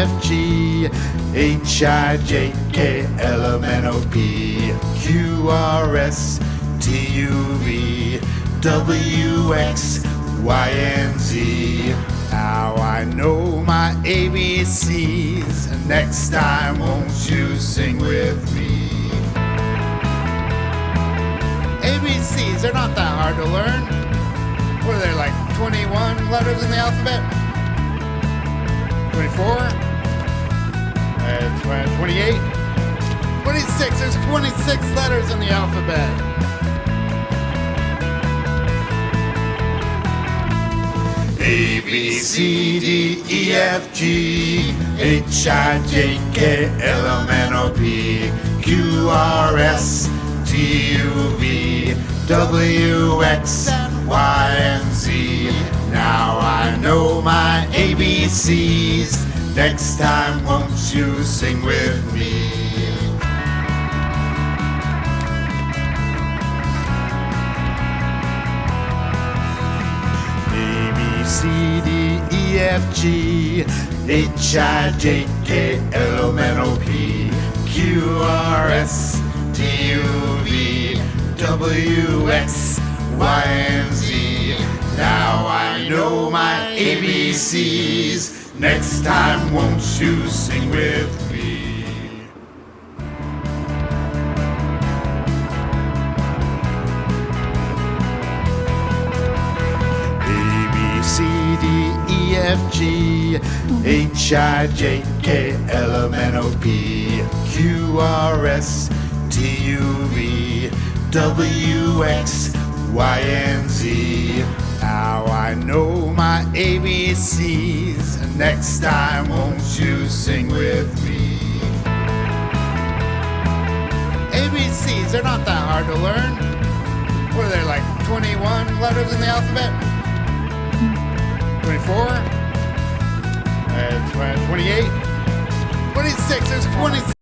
F, G, H, I, J, K, L, M, N, O, P, Q, R, S, T, U, V, W, X, Y, and Z. Now I know my ABCs, and next time won't you sing with me? ABCs, they're not that hard to learn. What are there, like 21 letters in the alphabet? 24? 28? 26, there's 26 letters in the alphabet. A, B, C, D, E, F, G, H, I, J, K, L, M, N, O, P, Q, R, S, T, U, V, W, X, Y, and Z. Now I know my ABCs. Next time won't you sing with me? C, D, E, F, G, H, I, J, K, L, M, N, O, P, Q, R, S, T, U, V, W, X, Y, and Z. Now I know my ABCs. Next time won't you sing with me? C, D, E, F, G, H, I, J, K, L, M, N, O, P, Q, R, S, T, U, V, W, X, Y, and Z. Now I know my ABCs, and next time won't you sing with me? ABCs, they're not that hard to learn. What are there, like 21 letters in the alphabet? 24? 28? 26, there's 26